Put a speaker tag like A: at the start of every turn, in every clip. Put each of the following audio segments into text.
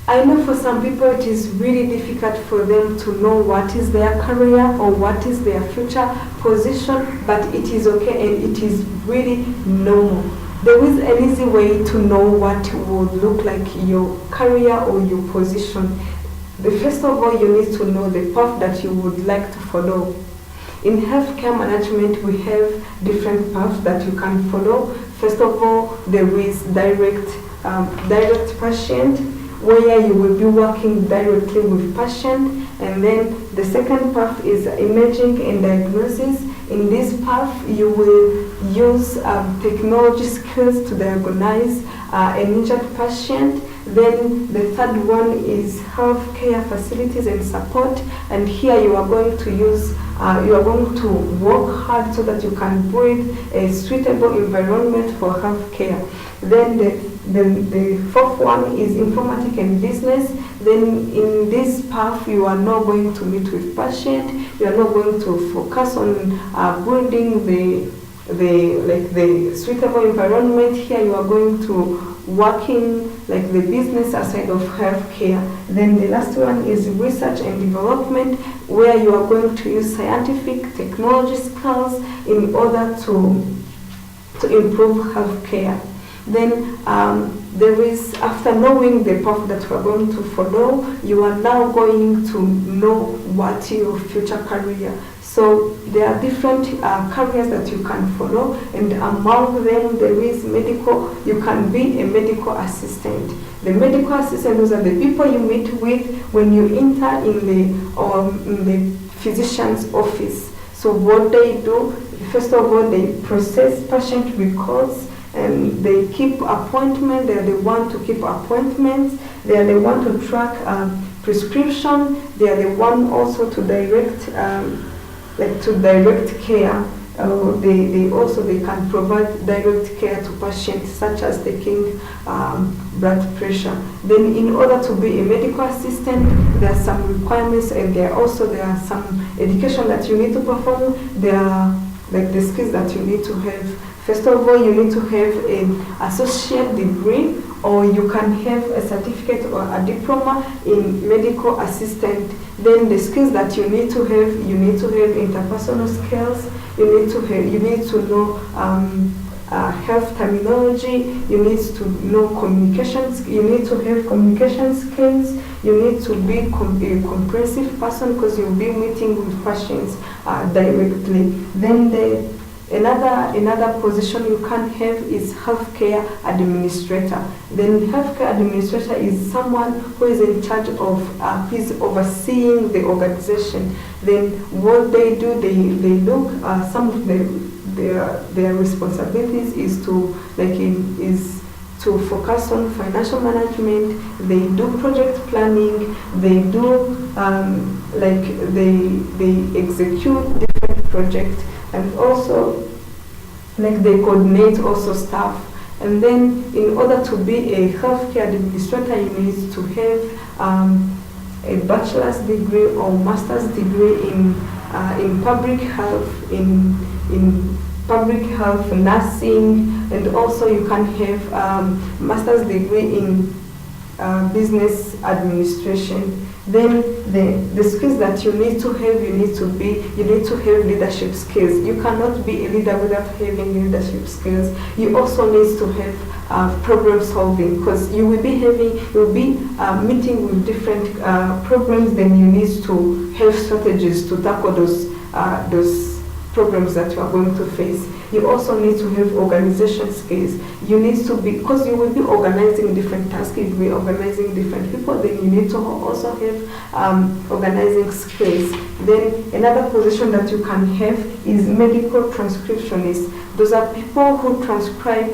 A: I know for some people it is really difficult for them to know what is their career or what is their future position, but it is okay and it is really normal. There is an easy way to know what would look like your career or your position. First of all, you need to know the path that you would like to follow. In healthcare management, we have different paths that you can follow. First of all, there is direct patient, where you will be working directly with patient. And then the second path is imaging and diagnosis. In this path, you will use technology skills to diagnose an injured patient. Then the third one is healthcare facilities and support. And here you are going to use, you are going to work hard so that you can build a suitable environment for healthcare. Then the fourth one is informatics and business. Then in this path, you are not going to meet with patient. You are not going to focus on building the suitable environment. Here you are going to working like the business aside of healthcare. Then the last one is research and development, where you are going to use scientific technology skills in order to improve healthcare. Then there is, after knowing the path that you are going to follow, you are now going to know what your future career. So there are different careers that you can follow, and among them there is medical. You can be a medical assistant. The medical assistant, those are the people you meet with when you enter in the physician's office. So what they do, first of all, they process patient records, and they keep appointments. They are the one to keep appointments. They are the one to track prescription. They are the one also to direct care. They can provide direct care to patients, such as taking blood pressure. Then in order to be a medical assistant, there are some requirements, and there are some education that you need to perform. There are like the skills that you need to have. First of all, you need to have an associate degree, or you can have a certificate or a diploma in medical assistant. Then the skills that you need to have interpersonal skills. You need to know health terminology. You need to know communications. You need to have communication skills. You need to be a comprehensive person, because you'll be meeting with patients directly. Then Another position you can have is healthcare administrator. Then healthcare administrator is someone who is in charge of, who is overseeing the organization. Then what they do, they look, some of their responsibilities is to focus on financial management. They do project planning. They do they execute different projects. And also, they coordinate also staff. And then, in order to be a healthcare administrator, you need to have a bachelor's degree or master's degree in public health, in public health, nursing, and also you can have master's degree in business administration. Then the skills that you need to have, you need to have leadership skills. You cannot be a leader without having leadership skills. You also need to have problem solving, because you will be meeting with different problems. Then you need to have strategies to tackle those problems that you are going to face. You also need to have organization skills. You need to be, because you will be organizing different tasks, you will be organizing different people, then you need to also have organizing skills. Then another position that you can have is medical transcriptionist. Those are people who transcribe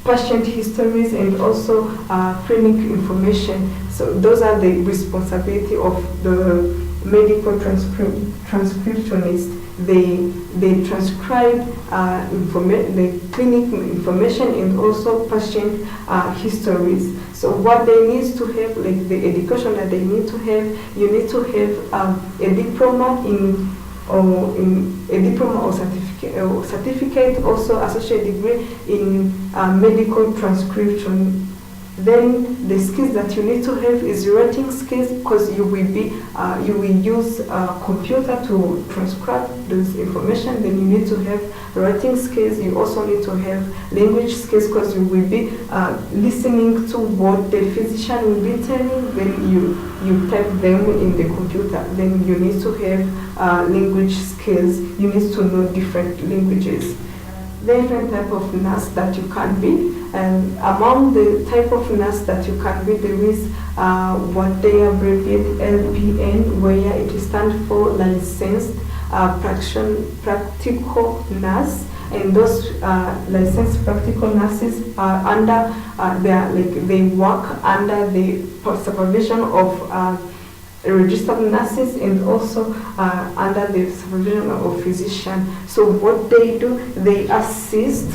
A: patient histories and also clinic information. So those are the responsibility of the medical transcriptionist. They transcribe the clinic information and also patient histories. So what they need to have, like the education that they need to have, you need to have a diploma or certificate, also associate degree in medical transcription. Then the skills that you need to have is writing skills, because you will use a computer to transcribe those information. Then you need to have writing skills. You also need to have language skills, because you will be listening to what the physician will be telling. Then you type them in the computer. Then you need to have language skills. You need to know different languages. Different type of nurse that you can be, and among the type of nurse that you can be, there is what they abbreviate LPN, where it stands for licensed practical nurse, and those licensed practical nurses are under they work under the supervision of registered nurses, and also under the supervision of physician. So what they do, they assist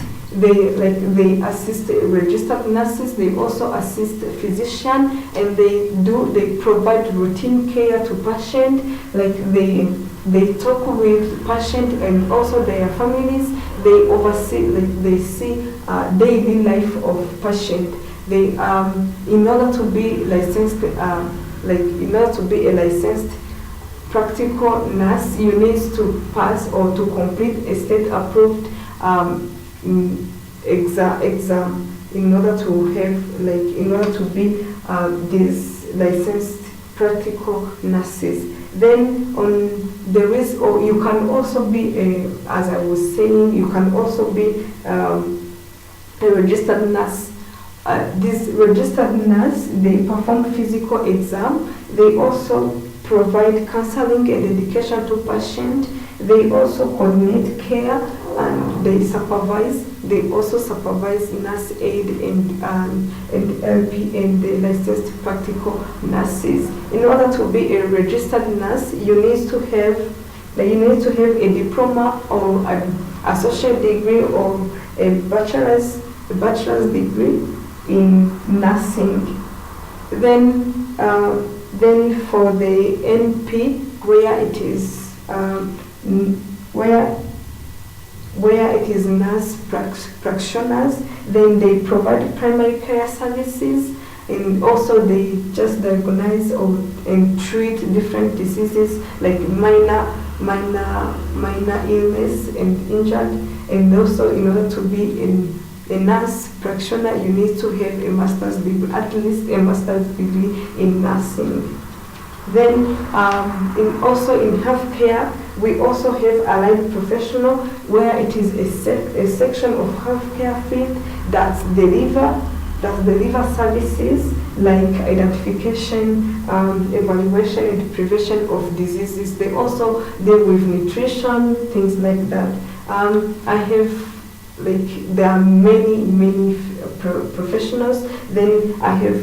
A: registered nurses. They also assist physician, and they provide routine care to patient. Like they talk with patient and also their families. They oversee, they see daily life of patient. They in order to be licensed. In order to be a licensed practical nurse, you need to pass or to complete a state-approved exam in order to have, in order to be these licensed practical nurses. Then there is, or you can also be, as I was saying, you can also be a registered nurse. These registered nurse, they perform physical exam. They also provide counseling and education to patients. They also coordinate care, and they supervise. They also supervise nurse aid and LP and the licensed practical nurses. In order to be a registered nurse, you need to have a diploma or an associate degree or a bachelor's degree in nursing. Then for the NP, where it is nurse practitioners, then they provide primary care services, and also they just diagnose and treat different diseases like minor illness and injured. And also, in order to be a nurse practitioner, you need to have a master's degree, at least a master's degree in nursing. Then also in healthcare, we also have allied professional, where it is a section of healthcare field that deliver services like identification, evaluation, and prevention of diseases. They also deal with nutrition, things like that. There are many professionals. Then I have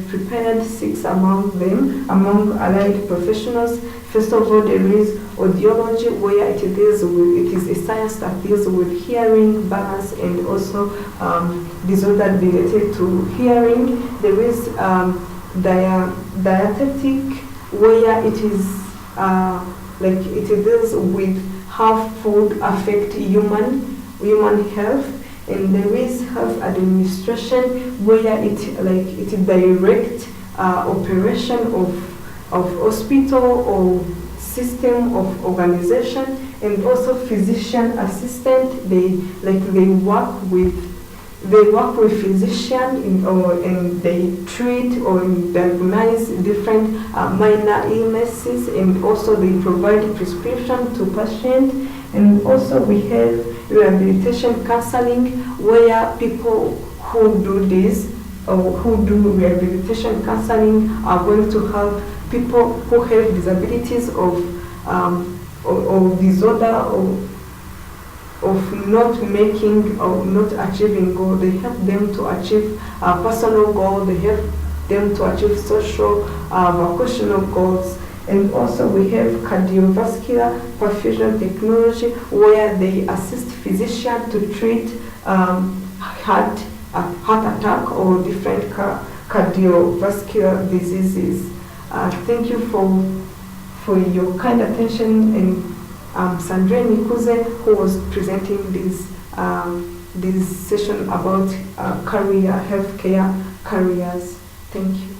A: prepared 6 among them, among allied professionals. First of all, there is audiology, where it is a science that deals with hearing, balance, and also disorder related to hearing. There is dietetic, where it deals with how food affect human health. And there is health administration, where it directs operation of hospital or system of organization. And also physician assistant, they work with physician and they treat or diagnose different minor illnesses, and also they provide prescription to patient. And also we have rehabilitation counseling, where people who do this or who do rehabilitation counseling are going to help people who have disabilities or disorder of not making or not achieving goal. They help them to achieve personal goal. They help them to achieve social, vocational goals. And also we have cardiovascular perfusion technology, where they assist physicians to treat heart attack or different cardiovascular diseases. Thank you for your kind attention, and Sandrine Nikuze, who was presenting this this session about healthcare careers. Thank you.